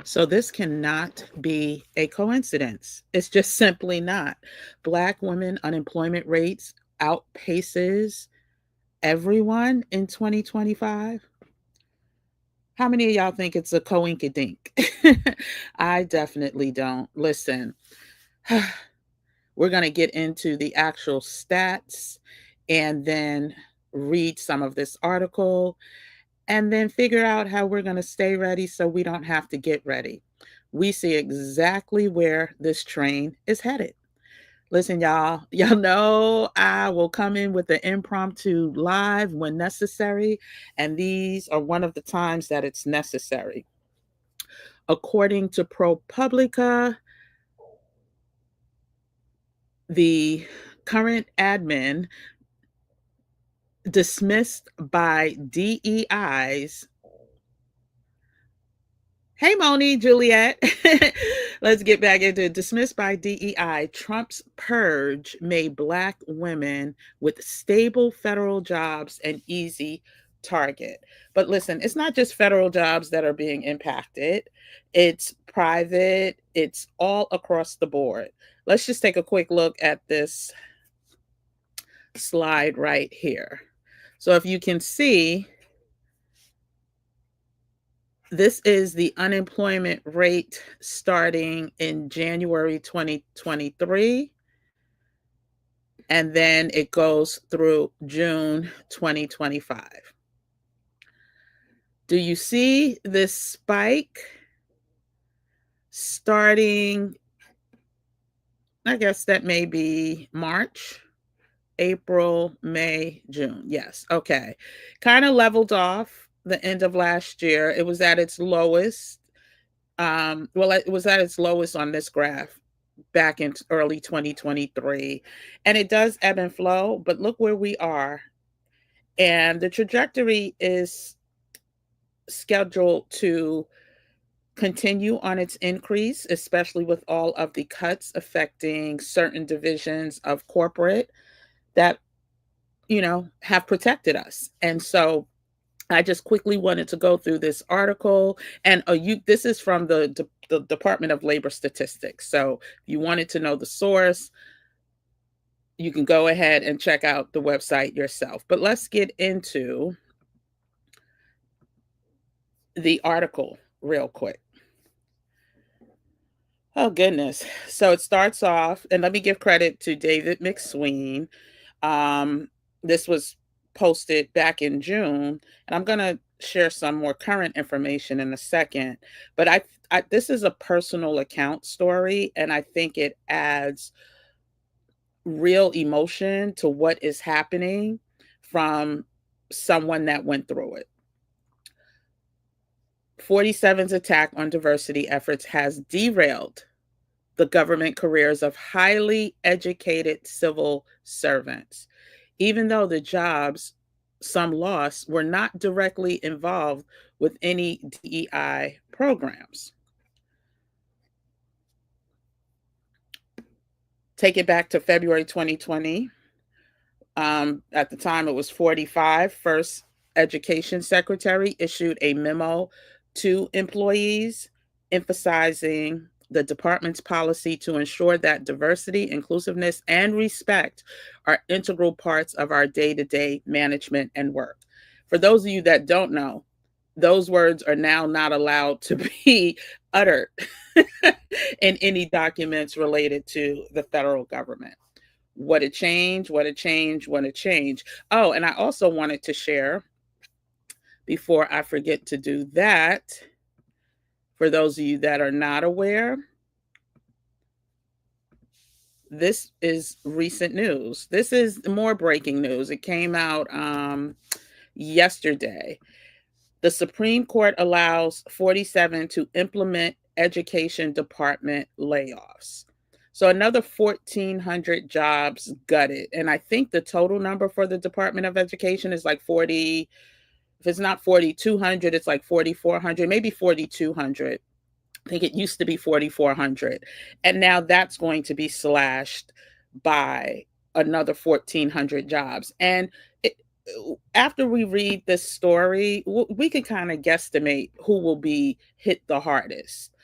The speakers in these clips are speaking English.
So this cannot be a coincidence. It's just simply not. Black women unemployment rates outpaces everyone in 2025. How many of y'all think it's a coinkydink? I definitely don't. Listen, we're going to get into the actual stats and then read some of this article and then figure out how we're going to stay ready so we don't have to get ready. We see exactly where this train is headed. Listen, y'all know I will come in with the impromptu live when necessary, and these are one of the times that it's necessary. According to ProPublica, the current admin dismissed by DEI's. Hey, Moni, Juliet. Let's get back into it. Dismissed by DEI, Trump's purge made Black women with stable federal jobs an easy target. But listen, it's not just federal jobs that are being impacted, it's private, it's all across the board. Let's just take a quick look at this slide right here. So if you can see, this is the unemployment rate starting in January 2023, and then it goes through June 2025. Do you see this spike starting? I guess that may be March, April, May, June. Yes. Okay. Kind of leveled off the end of last year. It was at its lowest. Well, it was at its lowest on this graph back in early 2023. And it does ebb and flow, but look where we are. And the trajectory is scheduled to continue on its increase, especially with all of the cuts affecting certain divisions of corporate that, have protected us. And so I just quickly wanted to go through this article, and this is from the Department of Labor Statistics. So if you wanted to know the source, you can go ahead and check out the website yourself. But let's get into the article real quick. Oh, goodness. So it starts off, and let me give credit to David McSween. This was posted back in June, and I'm going to share some more current information in a second. But this is a personal account story, and I think it adds real emotion to what is happening from someone that went through it. 47's attack on diversity efforts has derailed the government careers of highly educated civil servants, even though the jobs some lost were not directly involved with any DEI programs. Take it back to February 2020. At the time, it was 45. First Education Secretary issued a memo to employees emphasizing the department's policy to ensure that diversity, inclusiveness, and respect are integral parts of our day-to-day management and work. For those of you that don't know, those words are now not allowed to be uttered in any documents related to the federal government. What a change, what a change, what a change. Oh, and I also wanted to share, before I forget to do that, for those of you that are not aware, this is recent news. This is more breaking news. It came out yesterday. The Supreme Court allows 47 to implement education department layoffs. So another 1,400 jobs gutted. And I think the total number for the Department of Education is like 40. If it's not 4,200, it's like 4,400, maybe 4,200. I think it used to be 4,400. And now that's going to be slashed by another 1,400 jobs. And after we read this story, we can kind of guesstimate who will be hit the hardest.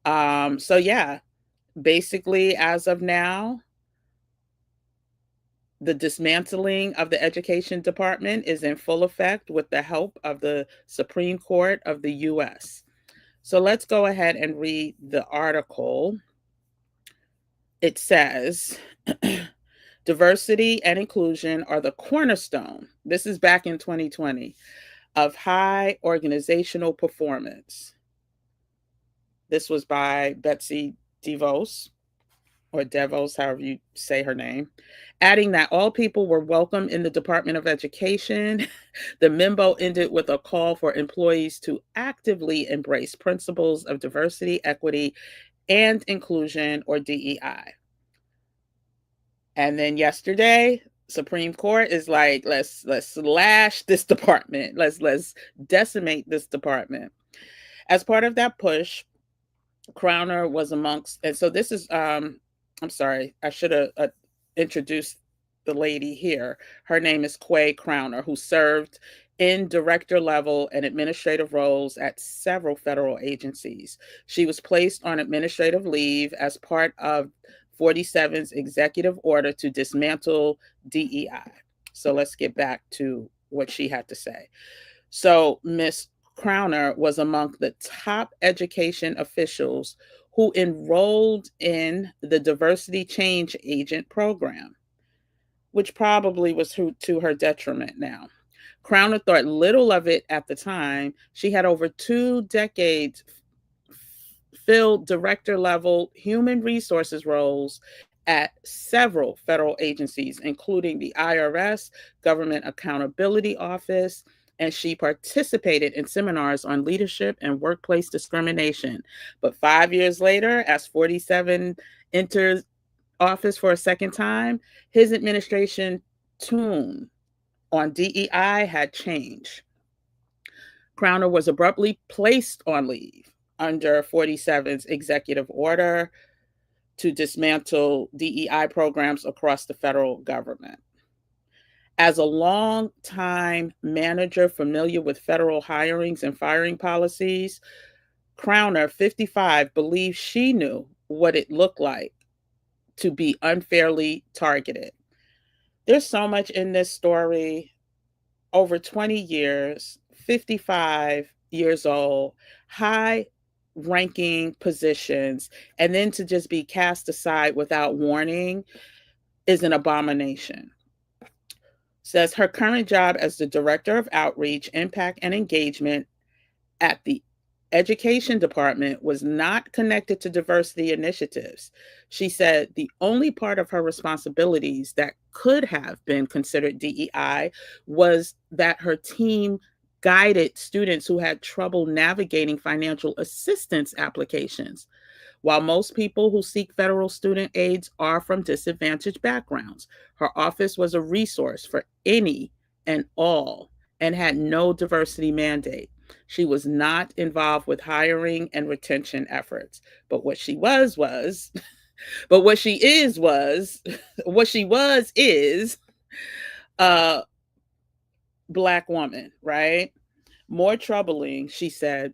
So yeah, basically, as of now, the dismantling of the education department is in full effect with the help of the Supreme Court of the US. So let's go ahead and read the article. It says, diversity and inclusion are the cornerstone. This is back in 2020 of high organizational performance. This was by Betsy DeVos, or Devos, however you say her name, adding that all people were welcome in the Department of Education. The memo ended with a call for employees to actively embrace principles of diversity, equity, and inclusion, or DEI. And then yesterday, Supreme Court is like, let's slash this department. Let's decimate this department. As part of that push, Crowner was amongst, and so this is, I'm sorry, I should have introduced the lady here. Her name is Quay Crowner, who served in director level and administrative roles at several federal agencies. She was placed on administrative leave as part of 47's executive order to dismantle DEI. So let's get back to what she had to say. So Miss Crowner was among the top education officials who enrolled in the Diversity Change Agent program, which probably was to her detriment now. Crowner thought little of it at the time. She had over 2 decades filled director level human resources roles at several federal agencies, including the IRS, Government Accountability Office, and she participated in seminars on leadership and workplace discrimination. But 5 years later, as 47 enters office for a second time, his administration tune on DEI had changed. Crowner was abruptly placed on leave under 47's executive order to dismantle DEI programs across the federal government. As a long-time manager familiar with federal hirings and firing policies, Crowner, 55, believed she knew what it looked like to be unfairly targeted. There's so much in this story. Over 20 years, 55 years old, high ranking positions, and then to just be cast aside without warning is an abomination. Says her current job as the director of outreach, impact, and engagement at the education department was not connected to diversity initiatives. She said the only part of her responsibilities that could have been considered DEI was that her team guided students who had trouble navigating financial assistance applications. While most people who seek federal student aids are from disadvantaged backgrounds, her office was a resource for any and all and had no diversity mandate. She was not involved with hiring and retention efforts. But what she was, but what she what she was is a Black woman, right? More troubling, she said,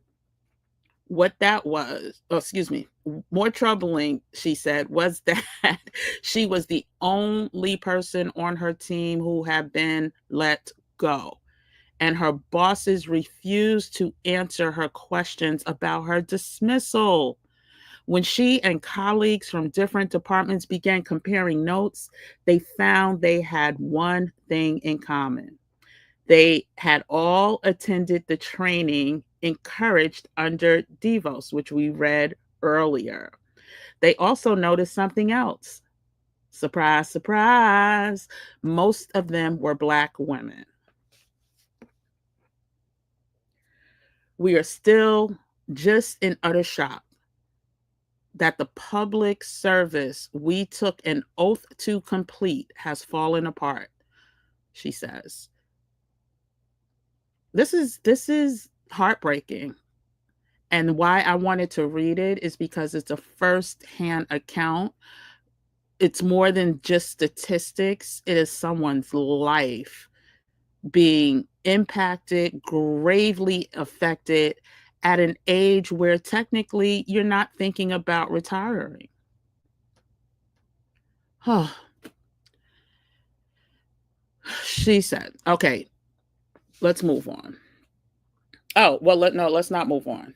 what that was, oh, excuse me, more troubling, she said, was that she was the only person on her team who had been let go. And her bosses refused to answer her questions about her dismissal. When she and colleagues from different departments began comparing notes, they found they had one thing in common. They had all attended the training encouraged under DeVos, which we read earlier. They also noticed something else. Surprise, surprise. Most of them were Black women. We are still just in utter shock that the public service we took an oath to complete has fallen apart, she says. This is heartbreaking. And why I wanted to read it is because it's a first-hand account. It's more than just statistics. It is someone's life being impacted, gravely affected, at an age where technically you're not thinking about retiring. Oh, she said, okay, let's move on. Oh, well, no, let's not move on.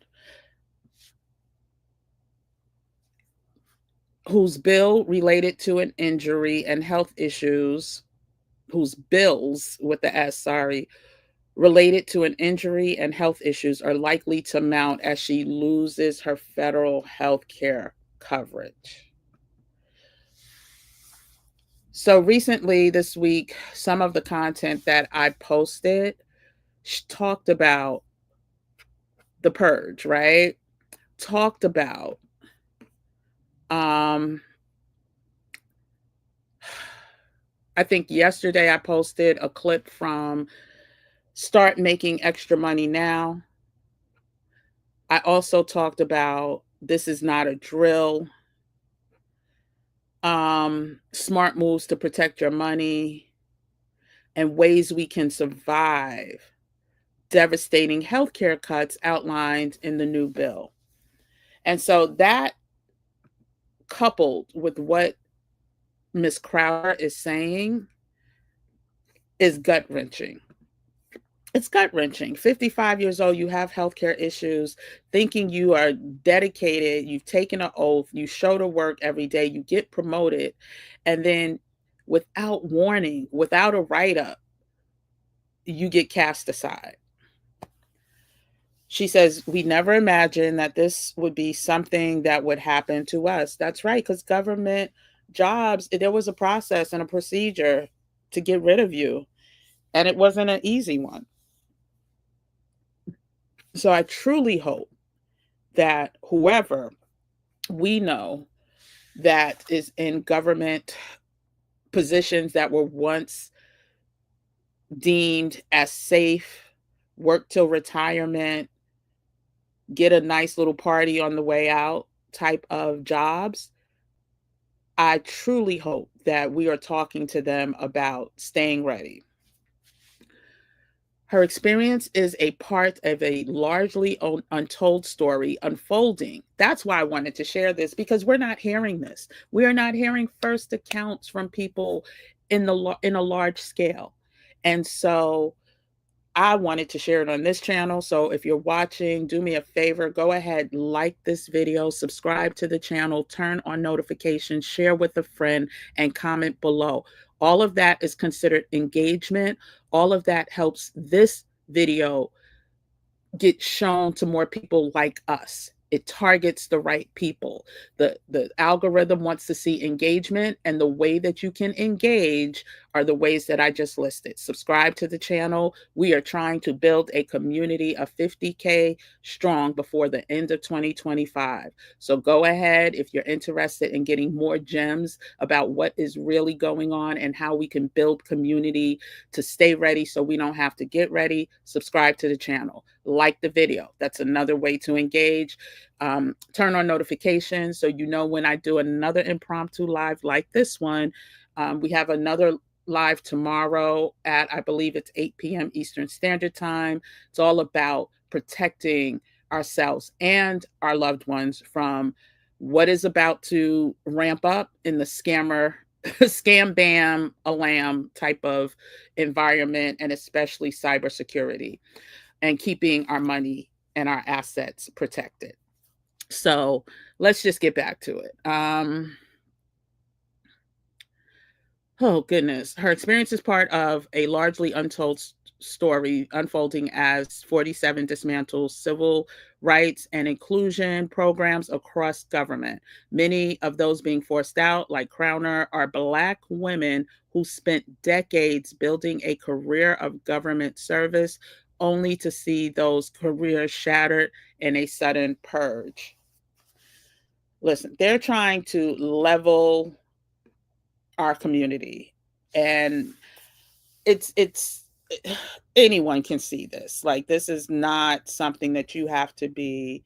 Whose bill related to an injury and health issues, whose bills with the S, sorry, related to an injury and health issues are likely to mount as she loses her federal health care coverage. So recently this week, some of the content that I posted talked about the purge, right? Talked about um I think yesterday I posted a clip from Start Making Extra Money Now. I also talked about This Is Not a Drill, smart moves to protect your money, and ways we can survive devastating healthcare cuts outlined in the new bill. And so that, coupled with what Ms. Crowder is saying, is gut wrenching. It's gut wrenching. 55 years old, you have healthcare issues, thinking you are dedicated, you've taken an oath, you show to work every day, you get promoted, and then without warning, without a write up, you get cast aside. She says, we never imagined that this would be something that would happen to us. That's right, because government jobs, there was a process and a procedure to get rid of you, and it wasn't an easy one. So I truly hope that whoever we know that is in government positions that were once deemed as safe, work till retirement, get a nice little party on the way out type of jobs, I truly hope that we are talking to them about staying ready. Her experience is a part of a largely untold story unfolding. That's why I wanted to share this, because we're not hearing this. We are not hearing first accounts from people in a large scale. And so I wanted to share it on this channel. So if you're watching, do me a favor, go ahead, like this video, subscribe to the channel, turn on notifications, share with a friend, and comment below. All of that is considered engagement. All of that helps this video get shown to more people like us. It targets the right people. The algorithm wants to see engagement, and the way that you can engage are the ways that I just listed. Subscribe to the channel. We are trying to build a community of 50K strong before the end of 2025. So go ahead if you're interested in getting more gems about what is really going on and how we can build community to stay ready so we don't have to get ready. Subscribe to the channel. Like the video. That's another way to engage. Turn on notifications so you know when I do another impromptu live like this one. We have another live tomorrow at, I believe it's 8 p.m. Eastern Standard Time. It's all about protecting ourselves and our loved ones from what is about to ramp up in the scam bam alarm type of environment, and especially cybersecurity, and keeping our money and our assets protected. So let's just get back to it. Oh, goodness. Her experience is part of a largely untold story unfolding as 47 dismantles civil rights and inclusion programs across government. Many of those being forced out, like Crowner, are Black women who spent decades building a career of government service only to see those careers shattered in a sudden purge. Listen, they're trying to level our community, and it's anyone can see this. Like, this is not something that you have to be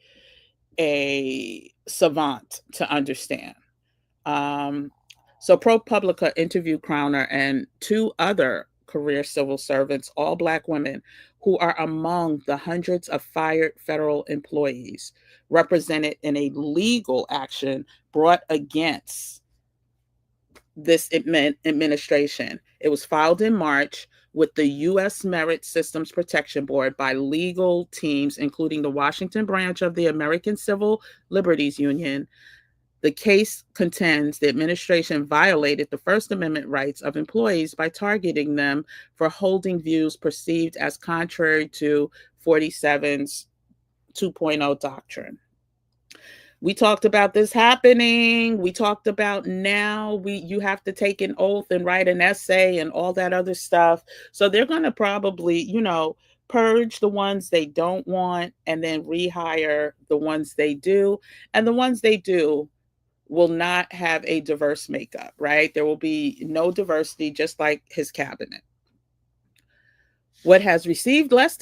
a savant to understand. So ProPublica interviewed Crowner and two other career civil servants, all Black women, who are among the hundreds of fired federal employees represented in a legal action brought against this administration. It was filed in March with the U.S. Merit Systems Protection Board by legal teams, including the Washington branch of the American Civil Liberties Union. The case contends the administration violated the First Amendment rights of employees by targeting them for holding views perceived as contrary to 47's 2.0 doctrine. We talked about this happening. We talked about now you have to take an oath and write an essay and all that other stuff. So they're going to probably, purge the ones they don't want and then rehire the ones they do. And the ones they do will not have a diverse makeup, right? There will be no diversity, just like his cabinet. What has received less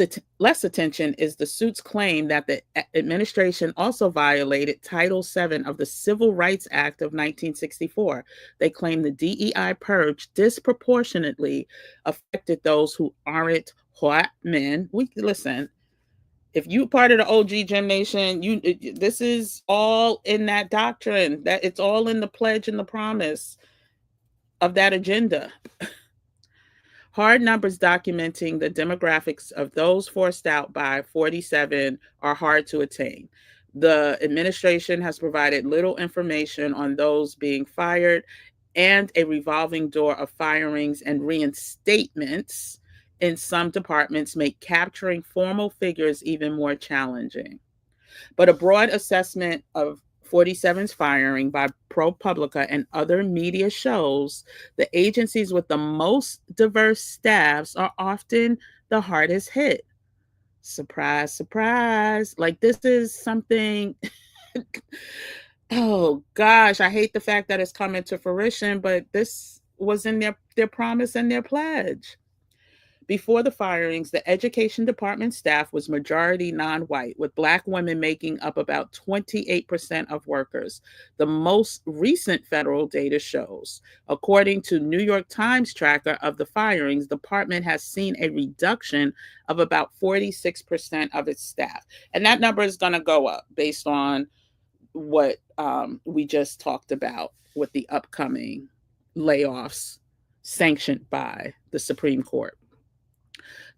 attention is the suit's claim that the administration also violated Title VII of the Civil Rights Act of 1964. They claim the DEI purge disproportionately affected those who aren't white men. Listen, if you part of the OG Gym Nation, this is all in that doctrine. That it's all in the pledge and the promise of that agenda. Hard numbers documenting the demographics of those forced out by 47 are hard to attain. The administration has provided little information on those being fired, and a revolving door of firings and reinstatements in some departments make capturing formal figures even more challenging. But a broad assessment of 47's firing by ProPublica and other media shows the agencies with the most diverse staffs are often the hardest hit. Surprise, surprise. Like, this is something. Oh gosh, I hate the fact that it's coming to fruition, but this was in their promise and their pledge. Before the firings, the education department staff was majority non-white, with Black women making up about 28% of workers. The most recent federal data shows, according to New York Times tracker of the firings, the department has seen a reduction of about 46% of its staff. And that number is going to go up based on what we just talked about with the upcoming layoffs sanctioned by the Supreme Court.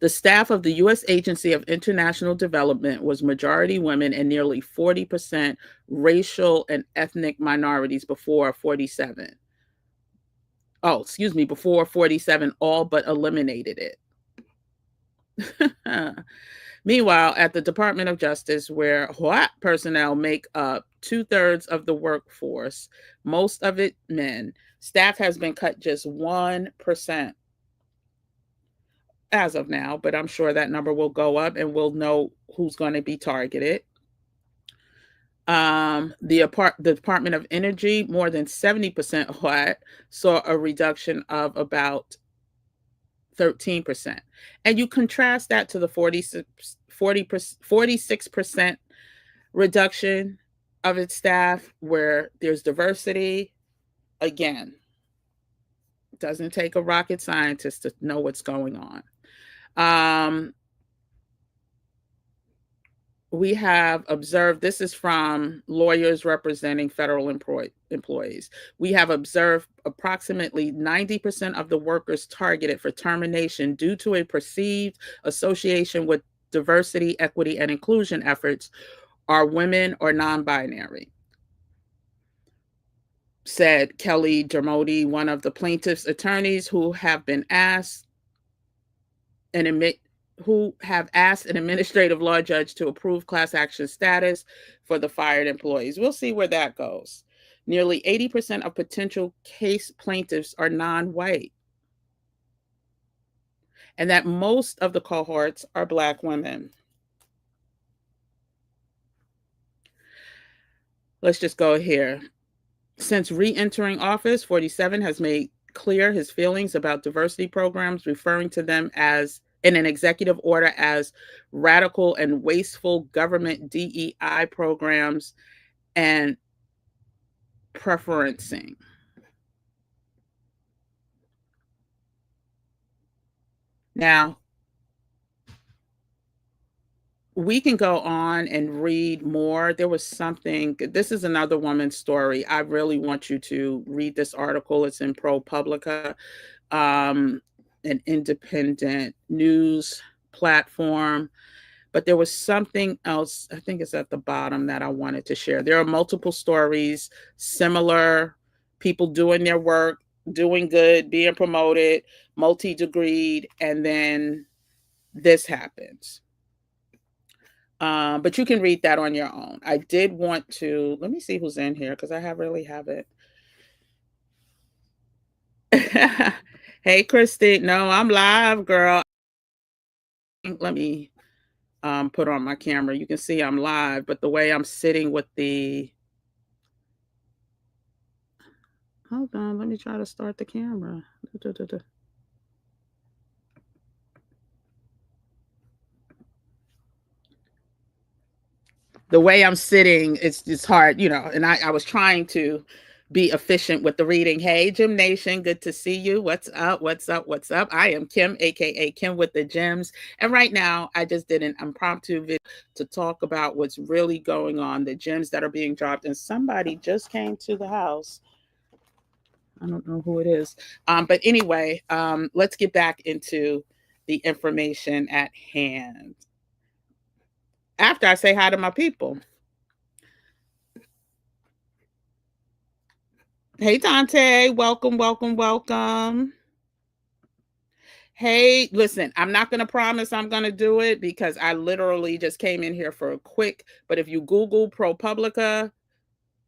The staff of the U.S. Agency of International Development was majority women and nearly 40% racial and ethnic minorities before 47. Before 47 all but eliminated it. Meanwhile, at the Department of Justice, where white personnel make up 2/3 of the workforce, most of it men, staff has been cut just 1% as of now, but I'm sure that number will go up and we'll know who's going to be targeted. The Department of Energy, more than 70% white, saw a reduction of about 13%. And you contrast that to the 46% reduction of its staff where there's diversity. Again, it doesn't take a rocket scientist to know what's going on. We have observed, this is from lawyers representing federal employees. We have observed approximately 90% of the workers targeted for termination due to a perceived association with diversity, equity, and inclusion efforts are women or non-binary, said Kelly Dermody, one of the plaintiff's attorneys who have asked an administrative law judge to approve class action status for the fired employees. We'll see where that goes. Nearly 80% of potential case plaintiffs are non-white, and that most of the cohorts are Black women. Let's just go here. Since re-entering office, 47 has made clear his feelings about diversity programs, referring to them as in an executive order as radical and wasteful government DEI programs and preferencing. Now, we can go on and read more. There was something, this is another woman's story. I really want you to read this article. It's in ProPublica, um, an independent news platform. But there was something else, I think it's at the bottom, that I wanted to share. There are multiple stories, similar people doing their work, doing good, being promoted, multi-degreed, and then this happens. But you can read that on your own. I did want to, let me see who's in here because I really haven't. Hey, Christy. No, I'm live, girl. Let me put on my camera. You can see I'm live, but the way I'm sitting with the, hold on, let me try to start the camera. The way I'm sitting, it's hard, and I was trying to be efficient with the reading. Hey, Gym Nation, good to see you. What's up? What's up? What's up? I am Kim, aka Kim with the Gems. And right now, I just did an impromptu video to talk about what's really going on, the gems that are being dropped. And somebody just came to the house. I don't know who it is. But anyway, let's get back into the information at hand. After I say hi to my people. Hey, Dante. Welcome, welcome, welcome. Hey, listen, I'm not going to promise I'm going to do it because I literally just came in here for a quick, but if you Google ProPublica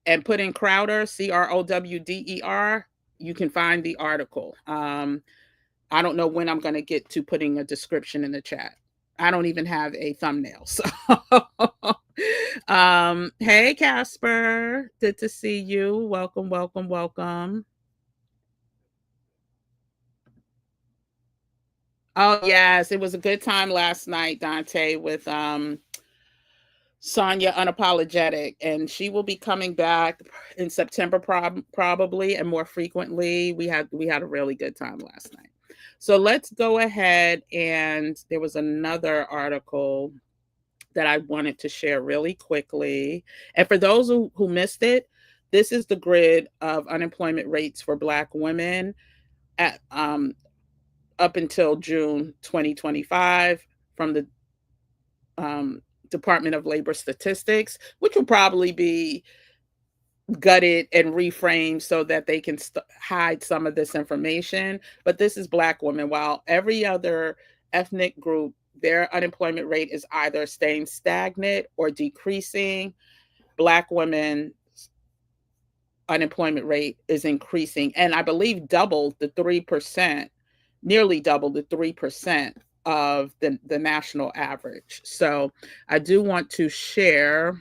and put in Crowder, Crowder, you can find the article. I don't know when I'm going to get to putting a description in the chat. I don't even have a thumbnail. So, hey, Casper, good to see you. Welcome, welcome, welcome. Oh yes, it was a good time last night, Dante, with Sonia Unapologetic, and she will be coming back in September probably and more frequently. We had a really good time last night. So let's go ahead, and there was another article that I wanted to share really quickly. And for those who missed it, this is the grid of unemployment rates for Black women at up until June 2025 from the Department of Labor Statistics, which will probably be gutted and reframed so that they can hide some of this information. But this is Black women. While every other ethnic group, their unemployment rate is either staying stagnant or decreasing, Black women unemployment rate is increasing, and I believe doubled the 3%, nearly doubled the 3% of the national average. So I do want to share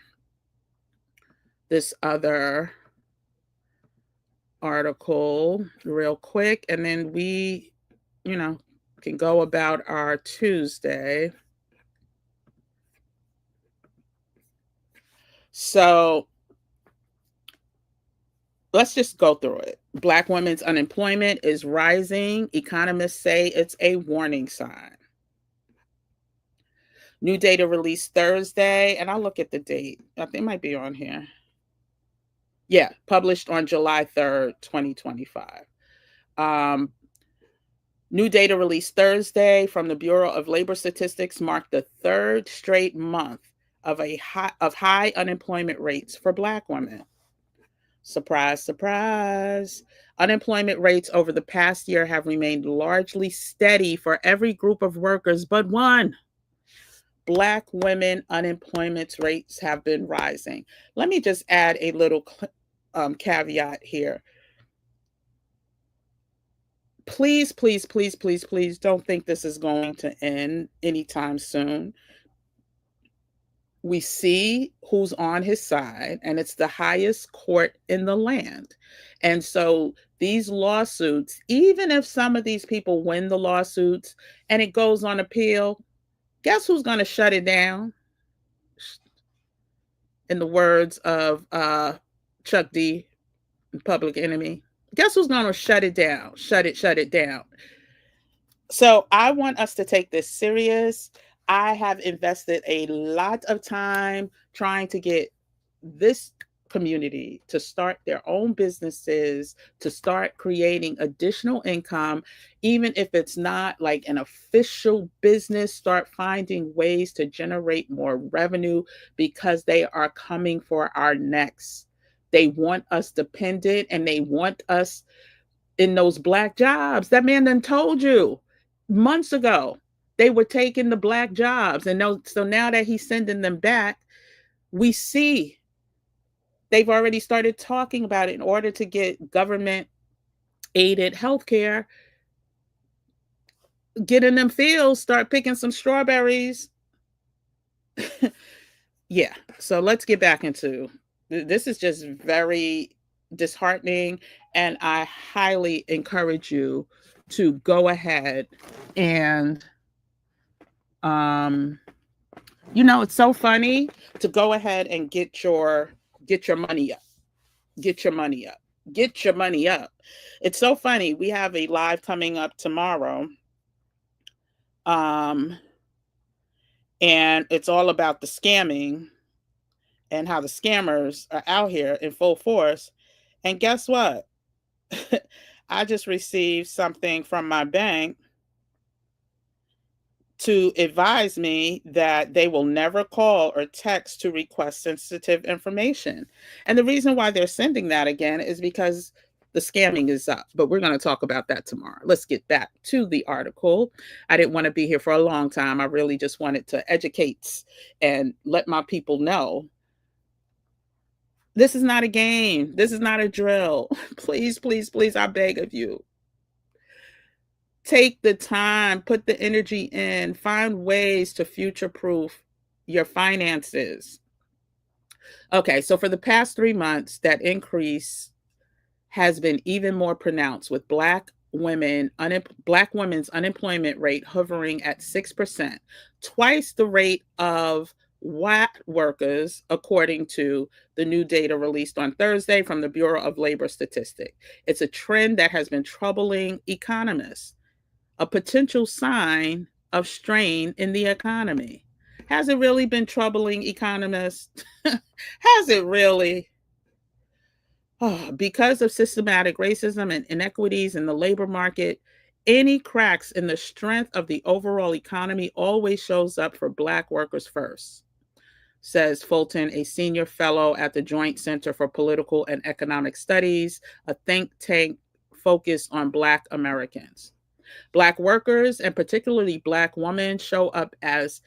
this other article real quick, and then we, can go about our Tuesday. So let's just go through it. Black women's unemployment is rising. Economists say it's a warning sign. New data released Thursday, and I'll look at the date. I think it might be on here. Yeah, published on July 3rd, 2025. New data released Thursday from the Bureau of Labor Statistics marked the third straight month of high unemployment rates for Black women. Surprise, surprise. Unemployment rates over the past year have remained largely steady for every group of workers but one. Black women unemployment rates have been rising. Let me just add a little caveat here. Please, please, please, please, please don't think this is going to end anytime soon. We see who's on his side, and it's the highest court in the land. And so these lawsuits, even if some of these people win the lawsuits and it goes on appeal, guess who's going to shut it down? In the words of Chuck D, Public Enemy, guess who's going to shut it down? Shut it down. So I want us to take this serious. I have invested a lot of time trying to get this community to start their own businesses, to start creating additional income, even if it's not like an official business, start finding ways to generate more revenue because they are coming for our necks. They want us dependent and they want us in those black jobs. That man done told you months ago they were taking the black jobs. And so now that he's sending them back, we see they've already started talking about it in order to get government aided healthcare. Get in them fields, start picking some strawberries. Yeah. So let's get back into this. Is just very disheartening. And I highly encourage you to go ahead and um it's so funny to go ahead and get your money up. Get your money up. Get your money up. It's so funny. We have a live coming up tomorrow. Um and it's all about the scamming and how the scammers are out here in full force. And guess what? I just received something from my bank to advise me that they will never call or text to request sensitive information. And the reason why they're sending that again is because the scamming is up. But we're going to talk about that tomorrow. Let's get back to the article. I didn't want to be here for a long time. I really just wanted to educate and let my people know this is not a game. This is not a drill. Please, please, please, I beg of you. Take the time, put the energy in, find ways to future proof your finances. Okay, so for the past 3 months, that increase has been even more pronounced with Black women's unemployment rate hovering at 6%, twice the rate of white workers, according to the new data released on Thursday from the Bureau of Labor Statistics. It's a trend that has been troubling economists, a potential sign of strain in the economy. Has it really been troubling economists? Has it really? Oh, because of systematic racism and inequities in the labor market, any cracks in the strength of the overall economy always shows up for Black workers first, says Fulton, a senior fellow at the Joint Center for Political and Economic Studies, a think tank focused on Black Americans. Black workers, and particularly Black women, show up as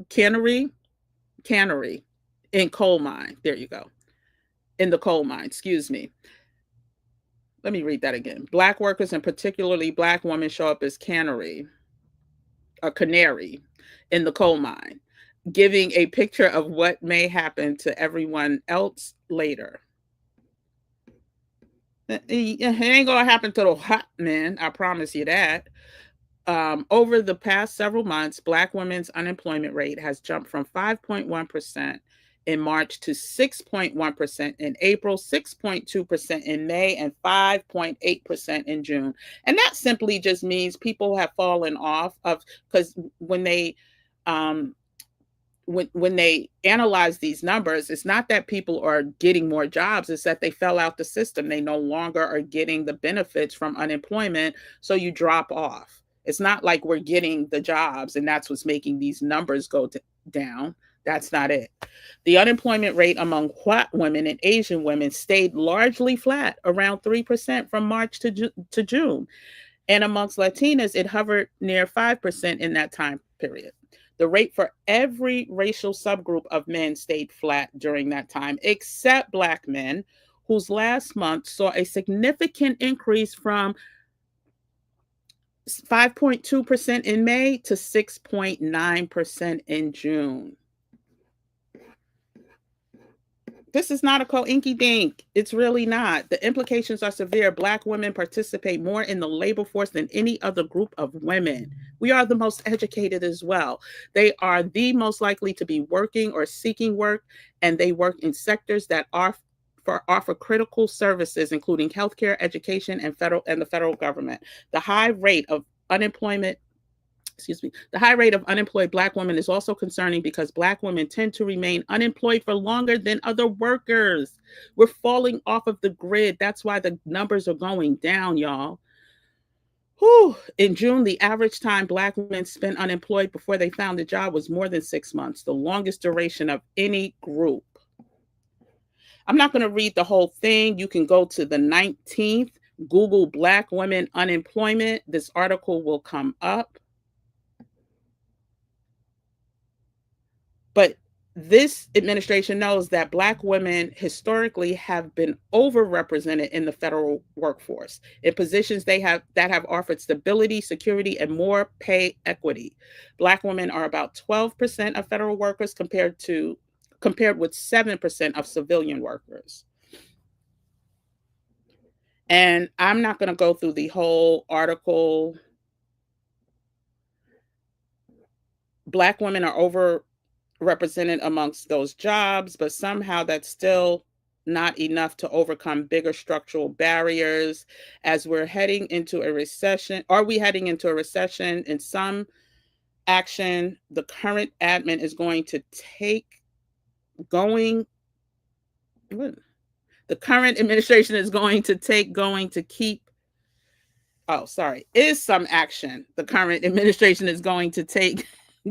cannery in coal mine. There you go. In the coal mine, excuse me. Let me read that again. Black workers, and particularly Black women, show up as a canary in the coal mine, giving a picture of what may happen to everyone else later. It ain't gonna happen to the hot men, I promise you that. Over the past several months, Black women's unemployment rate has jumped from 5.1% in March to 6.1% in April, 6.2% in May, and 5.8% in June. And that simply just means people have fallen off of, because um, when they analyze these numbers, it's not that people are getting more jobs, it's that they fell out the system. They no longer are getting the benefits from unemployment, so you drop off. It's not like we're getting the jobs and that's what's making these numbers go down. That's not it. The unemployment rate among white women and Asian women stayed largely flat, around 3% from March to June. And amongst Latinas, it hovered near 5% in that time period. The rate for every racial subgroup of men stayed flat during that time, except Black men, whose last month saw a significant increase from 5.2% in May to 6.9% in June. This is not a co-inky dink. It's really not. The implications are severe. Black women participate more in the labor force than any other group of women. We are the most educated as well. They are the most likely to be working or seeking work, and they work in sectors that are offer critical services, including healthcare, education, and the federal government. The high rate of unemployment the high rate of unemployed Black women is also concerning because Black women tend to remain unemployed for longer than other workers. We're falling off of the grid. That's why the numbers are going down, y'all. Whew. In June, the average time Black women spent unemployed before they found a job was more than 6 months, the longest duration of any group. I'm not going to read the whole thing. You can go to the 19th, Google Black women unemployment. This article will come up. But this administration knows that Black women historically have been overrepresented in the federal workforce in positions that have offered stability, security, and more pay equity. Black women are about 12% of federal workers compared with 7% of civilian workers. And I'm not going to go through the whole article. Black women are overrepresented amongst those jobs, but somehow that's still not enough to overcome bigger structural barriers as we're heading into a recession. Are we heading into a recession? In some action, the current admin is going to take going. The current administration is going to keep. Oh, sorry, is some action the current administration is going to take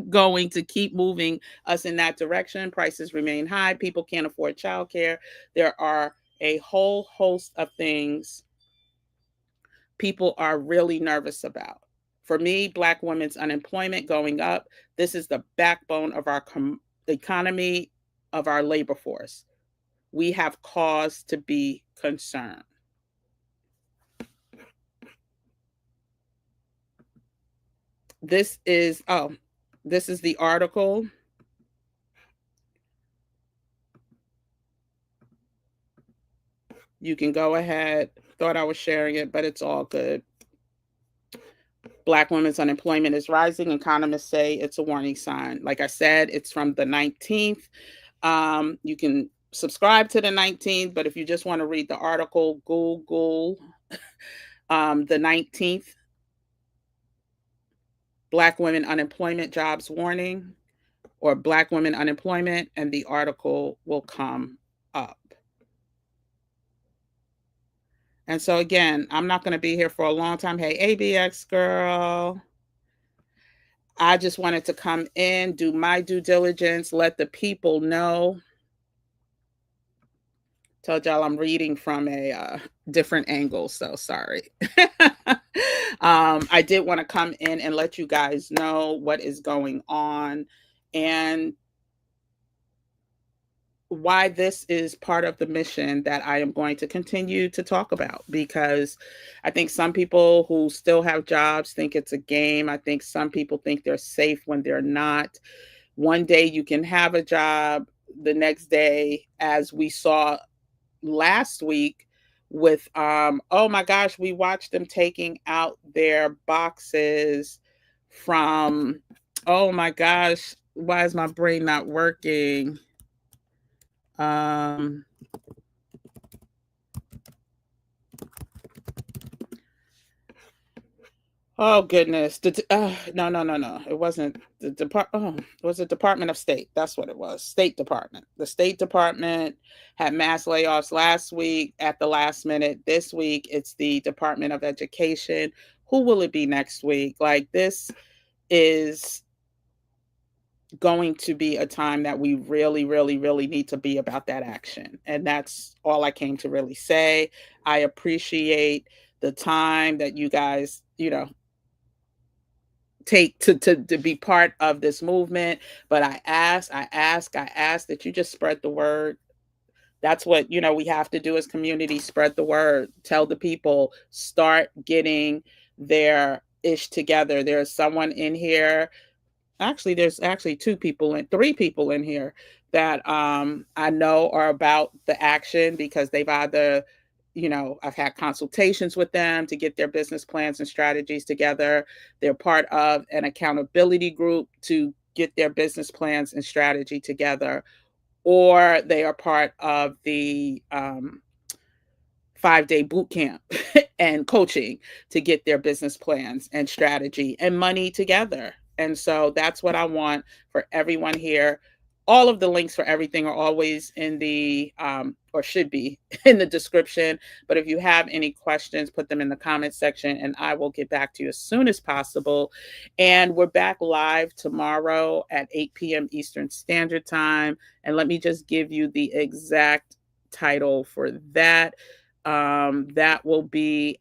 going to keep moving us in that direction. Prices remain high. People can't afford childcare. There are a whole host of things people are really nervous about. For me, Black women's unemployment going up. This is the backbone of our economy, of our labor force. We have cause to be concerned. This is the article. You can go ahead. Thought I was sharing it, but it's all good. Black women's unemployment is rising. Economists say it's a warning sign. Like I said, it's from the 19th. You can subscribe to the 19th, but if you just want to read the article, Google the 19th Black women unemployment jobs warning, or Black women unemployment, and the article will come up. And so again, I'm not going to be here for a long time. Hey, ABX girl. I just wanted to come in, do my due diligence, let the people know. Told y'all I'm reading from a different angle, so sorry. I did want to come in and let you guys know what is going on and why this is part of the mission that I am going to continue to talk about, because I think some people who still have jobs think it's a game. I think some people think they're safe when they're not. One day you can have a job, the next day, as we saw last week with oh my gosh, we watched them taking out their boxes from, oh my gosh, why is my brain not working? Oh goodness. No. It wasn't the department. Oh, it was the Department of State. That's what it was. State Department. The State Department had mass layoffs last week at the last minute. This week, it's the Department of Education. Who will it be next week? Like, this is going to be a time that we really, really, really need to be about that action. And that's all I came to really say. I appreciate the time that you guys, take to be part of this movement. But I ask that you just spread the word. That's what, we have to do as community, spread the word, tell the people, start getting their ish together. There's someone in here. Actually, there's actually three people in here that I know are about the action, because they've either, I've had consultations with them to get their business plans and strategies together. They're part of an accountability group to get their business plans and strategy together. or they are part of the 5-day boot camp and coaching to get their business plans and strategy and money together. And so that's what I want for everyone here. All of the links for everything are always in the, or should be in the description. But if you have any questions, put them in the comment section and I will get back to you as soon as possible. And we're back live tomorrow at 8 p.m. Eastern Standard Time. And let me just give you the exact title for that. That will be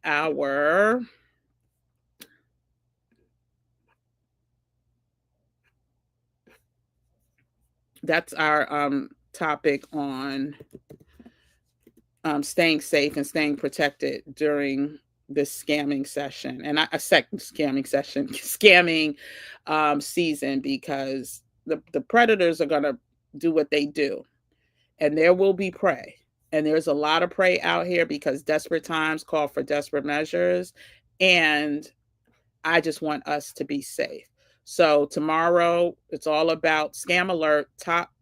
that's our topic on staying safe and staying protected during this scamming session, and a second scamming session, scamming season, because the predators are going to do what they do, and there will be prey. And there's a lot of prey out here because desperate times call for desperate measures. And I just want us to be safe. So tomorrow, it's all about scam alert, top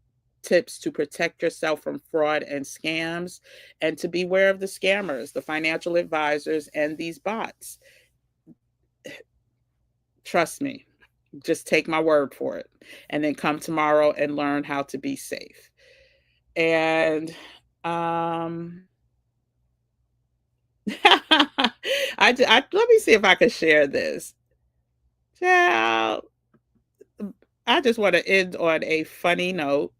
tips to protect yourself from fraud and scams, and to beware of the scammers, the financial advisors, and these bots. Trust me, just take my word for it. And then come tomorrow and learn how to be safe. And let me see if I can share this. Ciao. I just want to end on a funny note,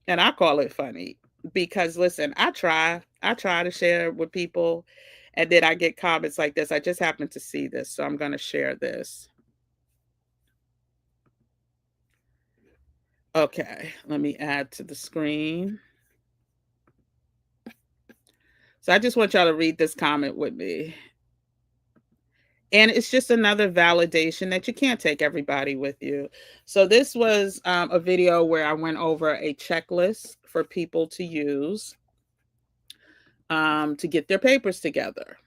and I call it funny because listen, I try to share with people, and then I get comments like this. I just happened to see this, so I'm going to share this. Okay, let me add to the screen. So I just want y'all to read this comment with me. And it's just another validation that you can't take everybody with you. So this was a video where I went over a checklist for people to use to get their papers together.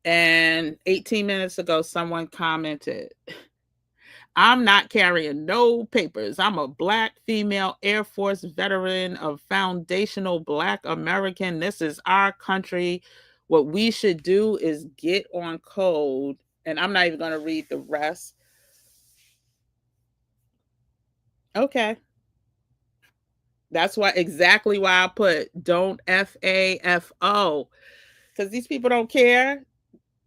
And 18 minutes ago, someone commented, I'm not carrying no papers. I'm a Black female Air Force veteran of foundational Black American. This is our country. What we should do is get on code. And I'm not even going to read the rest. Okay. That's exactly why I put don't FAFO, because these people don't care.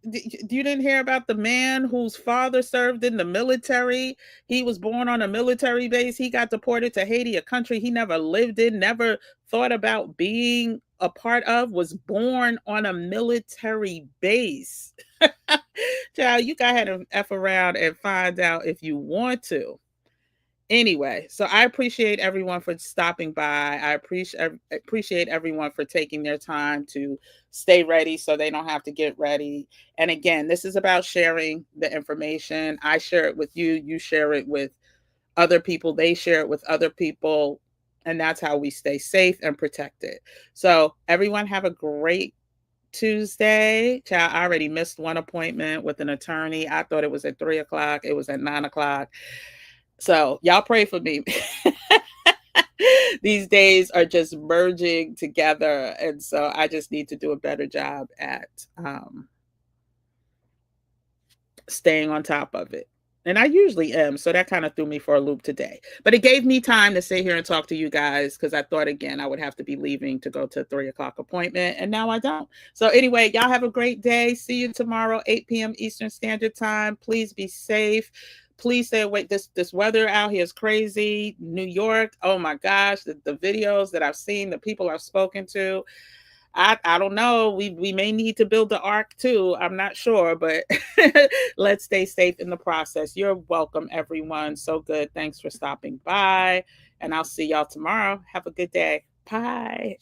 You didn't hear about the man whose father served in the military. He was born on a military base. He got deported to Haiti, a country he never lived in, never thought about being a part of, was born on a military base. Child, you got to F around and find out if you want to. Anyway, so I appreciate everyone for stopping by. I appreciate everyone for taking their time to stay ready so they don't have to get ready. And again, this is about sharing the information. I share it with you, you share it with other people, they share it with other people, and that's how we stay safe and protected. So everyone have a great Tuesday. Child, I already missed one appointment with an attorney. I thought it was at 3:00. It was at 9:00. So y'all pray for me. These days are just merging together. And so I just need to do a better job at staying on top of it. And I usually am. So that kind of threw me for a loop today. But it gave me time to sit here and talk to you guys because I thought, again, I would have to be leaving to go to a 3:00 appointment. And now I don't. So anyway, y'all have a great day. See you tomorrow, 8 p.m. Eastern Standard Time. Please be safe. Please stay away. This weather out here is crazy. New York, oh my gosh, the videos that I've seen, the people I've spoken to, I don't know. We may need to build the ark too. I'm not sure, but let's stay safe in the process. You're welcome, everyone. So good. Thanks for stopping by. And I'll see y'all tomorrow. Have a good day. Bye.